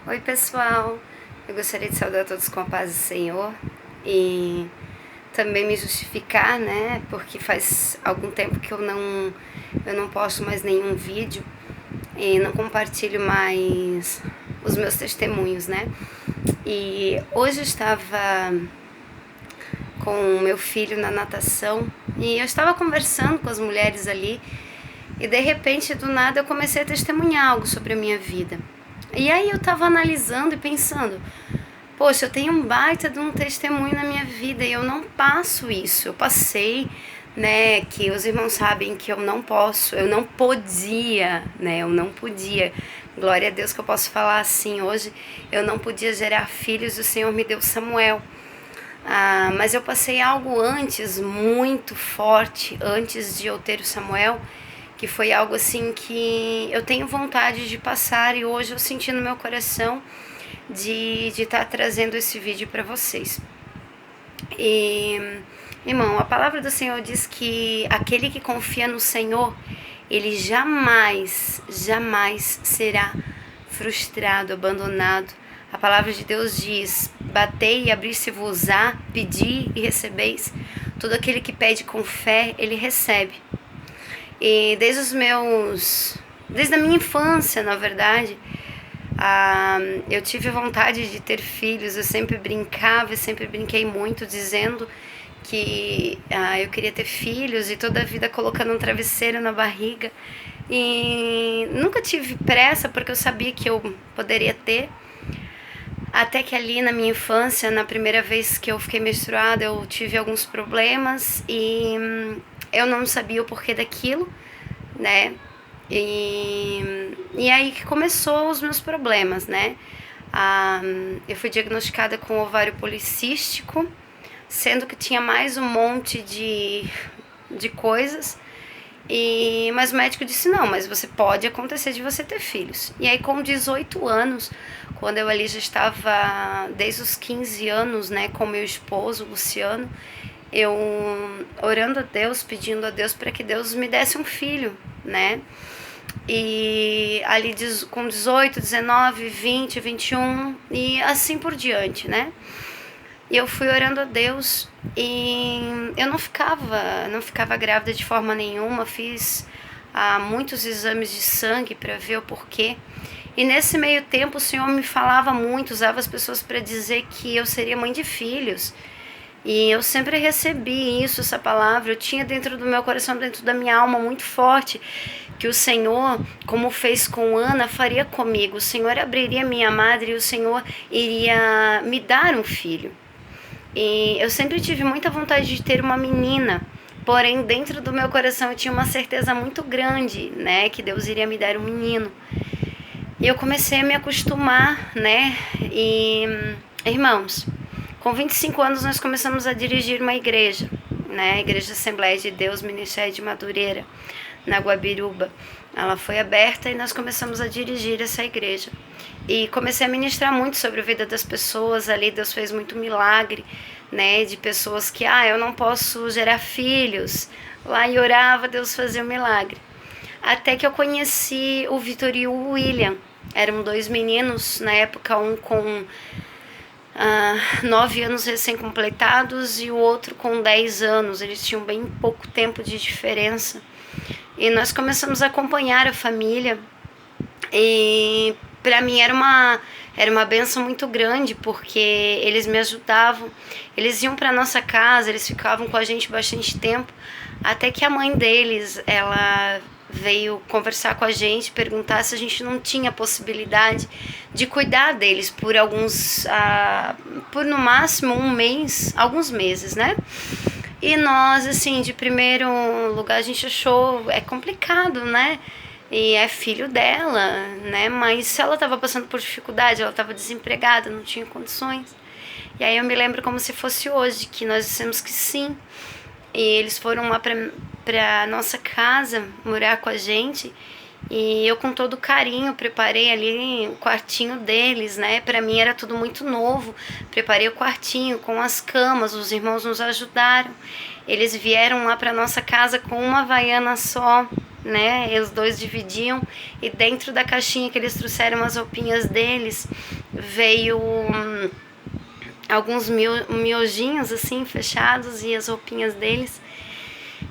Oi pessoal, eu gostaria de saudar todos com a paz do Senhor e também me justificar, né, porque faz algum tempo que eu não posto mais nenhum vídeo e não compartilho mais os meus testemunhos, né. E hoje eu estava com o meu filho na natação e eu estava conversando com as mulheres ali e de repente, do nada, eu comecei a testemunhar algo sobre a minha vida. E aí eu tava analisando e pensando, poxa, eu tenho um baita de um testemunho na minha vida e eu não passo isso. Eu passei, né, que os irmãos sabem que eu não posso, eu não podia, né, eu não podia. Glória a Deus que eu posso falar assim hoje, eu não podia gerar filhos e o Senhor me deu Samuel. Mas eu passei algo antes, muito forte, antes de eu ter o Samuel, que foi algo assim que eu tenho vontade de passar e hoje eu senti no meu coração de estar trazendo esse vídeo para vocês. E, irmão, a palavra do Senhor diz que aquele que confia no Senhor, ele jamais será frustrado, abandonado. A palavra de Deus diz: batei e abrir-se-vos-á, pedi e recebeis. Todo aquele que pede com fé, ele recebe. E desde a minha infância, na verdade, eu tive vontade de ter filhos. Eu sempre brincava e sempre brinquei muito dizendo que eu queria ter filhos e toda a vida colocando um travesseiro na barriga. E nunca tive pressa porque eu sabia que eu poderia ter. Até que ali na minha infância, na primeira vez que eu fiquei menstruada, eu tive alguns problemas e eu não sabia o porquê daquilo, né? E aí que começou os meus problemas, né? Eu fui diagnosticada com ovário policístico, sendo que tinha mais um monte de coisas. Mas o médico disse, não, mas você pode acontecer de você ter filhos. E aí com 18 anos, quando eu ali já estava desde os 15 anos, né, com meu esposo, Luciano, eu orando a Deus, pedindo a Deus para que Deus me desse um filho, né? E ali com 18, 19, 20, 21 e assim por diante, né? E eu fui orando a Deus e eu não ficava grávida de forma nenhuma. Fiz muitos exames de sangue para ver o porquê. E nesse meio tempo o Senhor me falava muito, usava as pessoas para dizer que eu seria mãe de filhos. E eu sempre recebi isso, essa palavra. Eu tinha dentro do meu coração, dentro da minha alma muito forte, que o Senhor, como fez com Ana, faria comigo. O Senhor abriria minha madre e o Senhor iria me dar um filho. E eu sempre tive muita vontade de ter uma menina, porém dentro do meu coração eu tinha uma certeza muito grande, né, que Deus iria me dar um menino. E eu comecei a me acostumar, né, e irmãos, com 25 anos nós começamos a dirigir uma igreja, né, a Igreja Assembleia de Deus, Ministério de Madureira, na Guabiruba. Ela foi aberta e nós começamos a dirigir essa igreja. E comecei a ministrar muito sobre a vida das pessoas ali. Deus fez muito milagre, né? De pessoas que, eu não posso gerar filhos. Lá e orava, Deus fazia um milagre. Até que eu conheci o Vitor e o William. Eram dois meninos, na época, um com 9 anos recém-completados e o outro com 10 anos. Eles tinham bem pouco tempo de diferença. E nós começamos a acompanhar a família e para mim era uma bênção muito grande, porque eles me ajudavam, eles iam para nossa casa, eles ficavam com a gente bastante tempo, até que a mãe deles, ela veio conversar com a gente, perguntar se a gente não tinha possibilidade de cuidar deles por por no máximo um mês, alguns meses, né? E nós, assim, de primeiro lugar, a gente achou, é complicado, né? E é filho dela, né? Mas se ela estava passando por dificuldade, ela estava desempregada, não tinha condições. E aí eu me lembro como se fosse hoje, que nós dissemos que sim. E eles foram lá pra nossa casa morar com a gente. E eu com todo carinho preparei ali o quartinho deles, né? Pra mim era tudo muito novo. Preparei o quartinho com as camas, os irmãos nos ajudaram. Eles vieram lá pra nossa casa com uma havaiana só, né? E os dois dividiam, e dentro da caixinha que eles trouxeram as roupinhas deles, veio alguns miojinhos assim fechados e as roupinhas deles.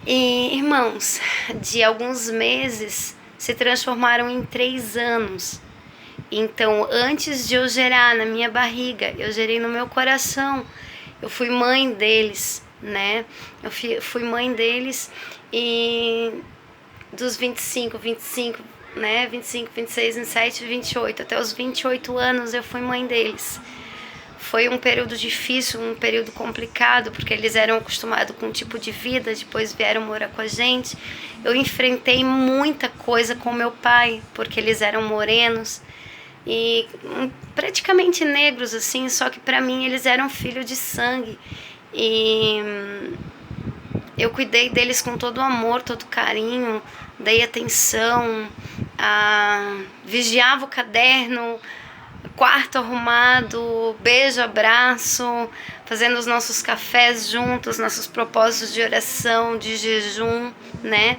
E, irmãos, de alguns meses se transformaram em 3 anos. Então, antes de eu gerar na minha barriga, eu gerei no meu coração. Eu fui mãe deles, né? Eu fui mãe deles, e dos 25, né? 25, 26, 27, 28, até os 28 anos eu fui mãe deles. Foi um período difícil, um período complicado, porque eles eram acostumados com um tipo de vida, depois vieram morar com a gente. Eu enfrentei muita coisa com meu pai, porque eles eram morenos e praticamente negros, assim, só que pra mim eles eram filho de sangue. E eu cuidei deles com todo o amor, todo o carinho, dei atenção, vigiava o caderno, quarto arrumado, beijo, abraço, fazendo os nossos cafés juntos, nossos propósitos de oração, de jejum, né?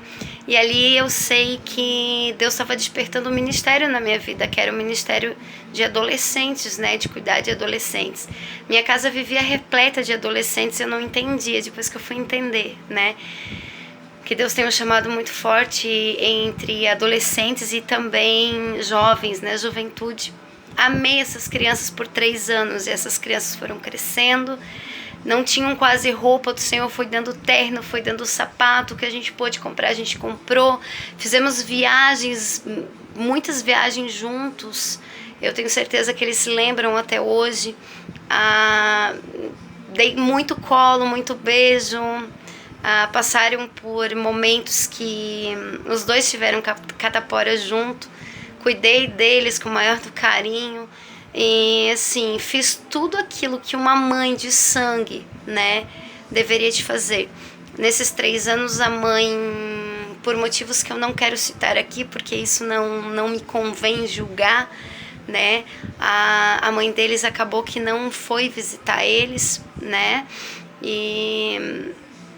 E ali eu sei que Deus estava despertando um ministério na minha vida, que era o ministério de adolescentes, né? De cuidar de adolescentes. Minha casa vivia repleta de adolescentes, eu não entendia, depois que eu fui entender, né? Que Deus tem um chamado muito forte entre adolescentes e também jovens, né? Juventude. Amei essas crianças por 3 anos, e essas crianças foram crescendo, não tinham quase roupa, o Senhor foi dando terno, foi dando sapato, que a gente pôde comprar, a gente comprou, fizemos viagens, muitas viagens juntos, eu tenho certeza que eles se lembram até hoje. Dei muito colo, muito beijo, passaram por momentos que os dois tiveram catapora junto, cuidei deles com o maior do carinho e, assim, fiz tudo aquilo que uma mãe de sangue, né, deveria de fazer. Nesses 3 anos, a mãe, por motivos que eu não quero citar aqui, porque isso não me convém julgar, né, a mãe deles acabou que não foi visitar eles, né, e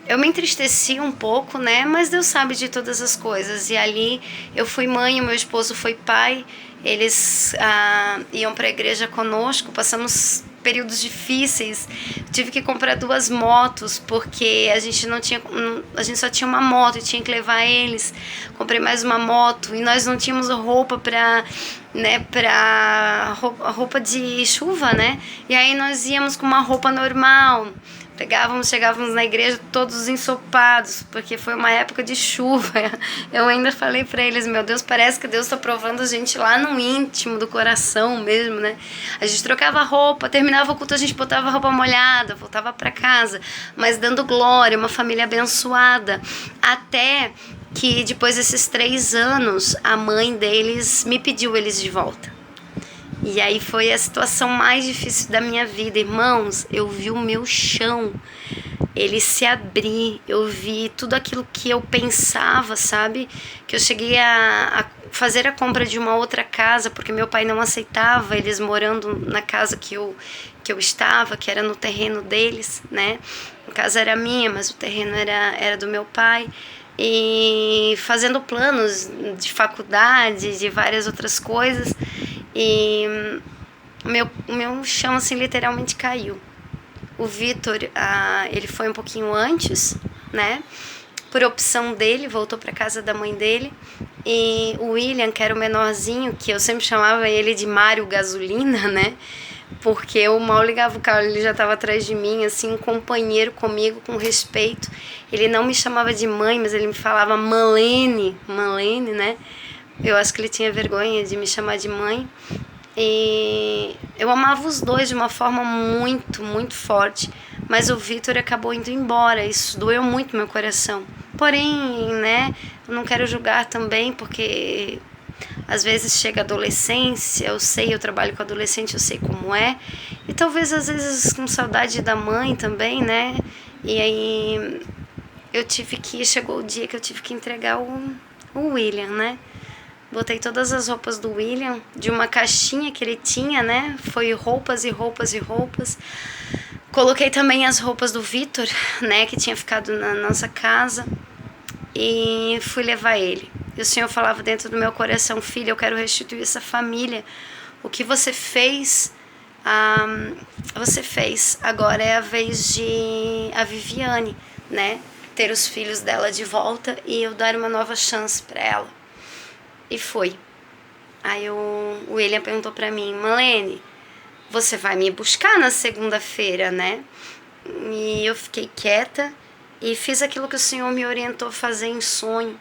eu me entristeci um pouco, né? Mas Deus sabe de todas as coisas. E ali eu fui mãe, o meu esposo foi pai. Eles iam para a igreja conosco. Passamos períodos difíceis. Tive que comprar 2 motos porque a gente só tinha uma moto e tinha que levar eles. Comprei mais uma moto e nós não tínhamos roupa para roupa de chuva, né? E aí nós íamos com uma roupa normal. Chegávamos na igreja todos ensopados, porque foi uma época de chuva. Eu ainda falei pra eles, meu Deus, parece que Deus tá provando a gente lá no íntimo do coração mesmo, né? A gente trocava roupa, terminava o culto, a gente botava roupa molhada, voltava pra casa, mas dando glória, uma família abençoada. Até que depois desses 3 anos, a mãe deles me pediu eles de volta. E aí foi a situação mais difícil da minha vida, irmãos. Eu vi o meu chão, ele se abrir, eu vi tudo aquilo que eu pensava, sabe? Que eu cheguei a fazer a compra de uma outra casa, porque meu pai não aceitava eles morando na casa que eu estava, que era no terreno deles, né? A casa era minha, mas o terreno era do meu pai. E fazendo planos de faculdade, de várias outras coisas. E meu chão, assim, literalmente caiu. O Vitor, ele foi um pouquinho antes, né? Por opção dele, voltou para casa da mãe dele. E o William, que era o menorzinho, que eu sempre chamava ele de Mário Gasolina, né? Porque eu mal ligava o carro, ele já estava atrás de mim, assim, um companheiro comigo, com respeito. Ele não me chamava de mãe, mas ele me falava Malene, né? Eu acho que ele tinha vergonha de me chamar de mãe. E eu amava os dois de uma forma muito, muito forte. Mas o Vitor acabou indo embora. Isso doeu muito no meu coração. Porém, né, eu não quero julgar também, porque às vezes chega a adolescência, eu trabalho com adolescente, eu sei como é. E talvez às vezes com saudade da mãe também, né? E aí chegou o dia que eu tive que entregar o William, né? Botei todas as roupas do William de uma caixinha que ele tinha, né? Foi roupas e roupas e roupas. Coloquei também as roupas do Vitor, né? Que tinha ficado na nossa casa. E fui levar ele. E o Senhor falava dentro do meu coração: filha, eu quero restituir essa família. O que você fez, você fez. Agora é a vez de a Viviane, né, ter os filhos dela de volta e eu dar uma nova chance para ela. E foi. Aí o William perguntou para mim: Malene, você vai me buscar na segunda-feira, né? E eu fiquei quieta e fiz aquilo que o Senhor me orientou a fazer em sonho.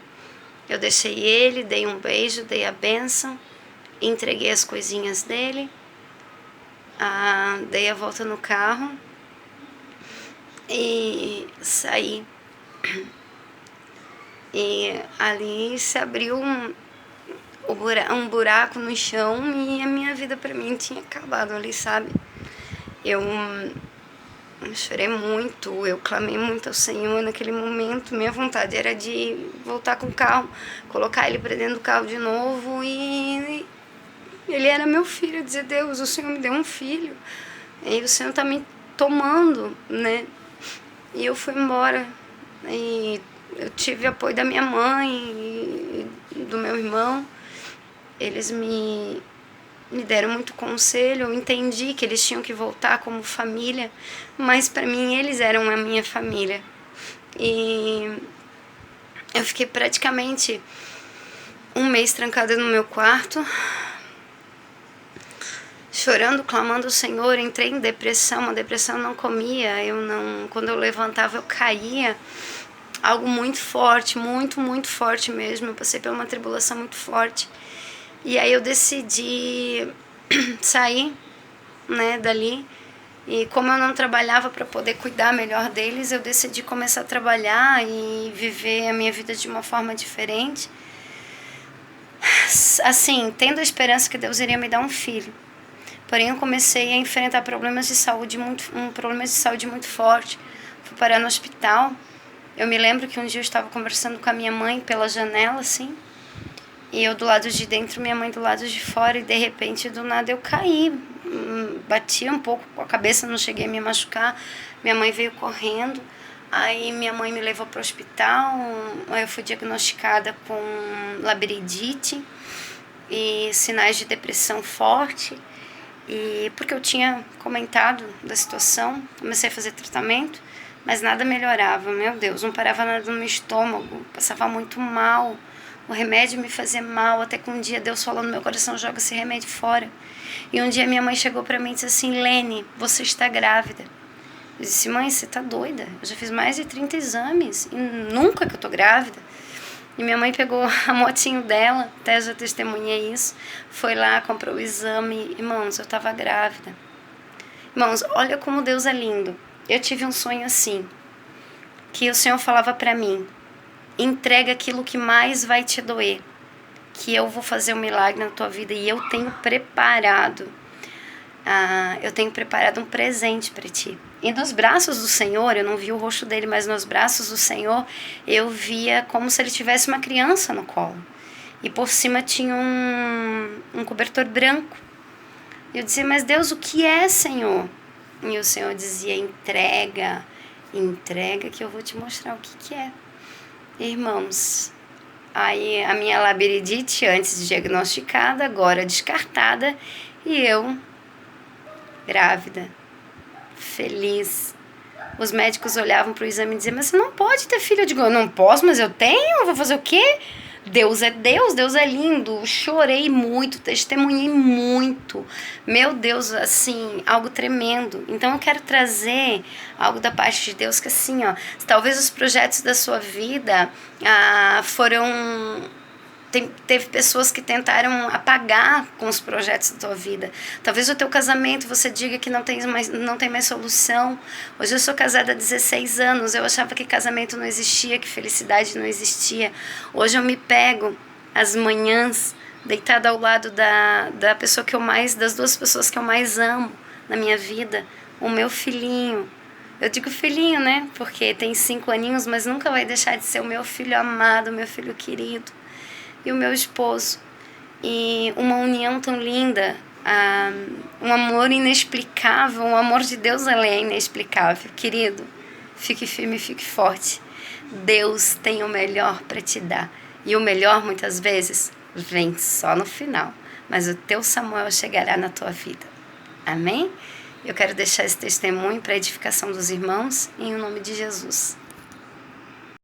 Eu deixei ele, dei um beijo, dei a bênção, entreguei as coisinhas dele, dei a volta no carro e saí. E ali se abriu um buraco no chão e a minha vida pra mim tinha acabado ali, sabe? Eu chorei muito, eu clamei muito ao Senhor naquele momento. Minha vontade era de voltar com o carro, colocar ele pra dentro do carro de novo e ele era meu filho. Eu dizia: Deus, o Senhor me deu um filho e o Senhor tá me tomando, né? E eu fui embora e eu tive apoio da minha mãe e do meu irmão. Eles me deram muito conselho. Eu entendi que eles tinham que voltar como família, mas para mim eles eram a minha família. E eu fiquei praticamente um mês trancada no meu quarto, chorando, clamando ao Senhor. Entrei em depressão, a depressão não comia, quando eu levantava eu caía. Algo muito forte, muito forte mesmo. Eu passei por uma tribulação muito forte. E aí eu decidi sair, né, dali. E como eu não trabalhava para poder cuidar melhor deles, eu decidi começar a trabalhar e viver a minha vida de uma forma diferente. Assim, tendo a esperança que Deus iria me dar um filho. Porém, eu comecei a enfrentar problemas de saúde muito forte. Fui parar no hospital. Eu me lembro que um dia eu estava conversando com a minha mãe pela janela, assim, e eu do lado de dentro, minha mãe do lado de fora, e de repente, do nada, eu caí. Bati um pouco com a cabeça, não cheguei a me machucar. Minha mãe veio correndo, aí minha mãe me levou para o hospital. Aí eu fui diagnosticada com labirintite e sinais de depressão forte. E porque eu tinha comentado da situação, comecei a fazer tratamento, mas nada melhorava. Meu Deus, não parava nada no meu estômago, passava muito mal. O remédio me fazia mal, até que um dia Deus falou no meu coração: joga esse remédio fora. E um dia minha mãe chegou pra mim e disse assim: Lene, você está grávida. Eu disse: mãe, você tá doida? Eu já fiz mais de 30 exames e nunca que eu tô grávida. E minha mãe pegou a motinho dela, até já testemunhei isso, foi lá, comprou o exame. Irmãos, eu tava grávida. Irmãos, olha como Deus é lindo. Eu tive um sonho assim, que o Senhor falava pra mim: entrega aquilo que mais vai te doer, que eu vou fazer um milagre na tua vida. E eu tenho preparado um presente para ti. E nos braços do Senhor, eu não vi o rosto dele, mas nos braços do Senhor eu via como se ele tivesse uma criança no colo. E por cima tinha um cobertor branco. Eu dizia: mas Deus, o que é, Senhor? E o Senhor dizia: entrega que eu vou te mostrar o que é. Irmãos, aí a minha labirintite, antes diagnosticada, agora descartada, e eu grávida, feliz. Os médicos olhavam para o exame e diziam: mas você não pode ter filho. Eu digo: eu não posso, mas eu tenho, vou fazer o quê? Deus é Deus, Deus é lindo. Chorei muito, testemunhei muito. Meu Deus, assim, algo tremendo. Então eu quero trazer algo da parte de Deus que, assim, ó, talvez os projetos da sua vida teve pessoas que tentaram apagar com os projetos da tua vida. Talvez o teu casamento você diga que não tem mais solução. Hoje eu sou casada há 16 anos. Eu achava que casamento não existia, que felicidade não existia. Hoje eu me pego às manhãs deitada ao lado das duas pessoas que eu mais amo na minha vida. O meu filhinho. Eu digo filhinho, né? Porque tem 5 aninhos, mas nunca vai deixar de ser o meu filho amado, o meu filho querido. E o meu esposo. E uma união tão linda, um amor inexplicável. O amor de Deus, ele é inexplicável. Querido, fique firme, fique forte. Deus tem o melhor para te dar. E o melhor, muitas vezes, vem só no final. Mas o teu Samuel chegará na tua vida. Amém? Eu quero deixar esse testemunho para a edificação dos irmãos, em nome de Jesus.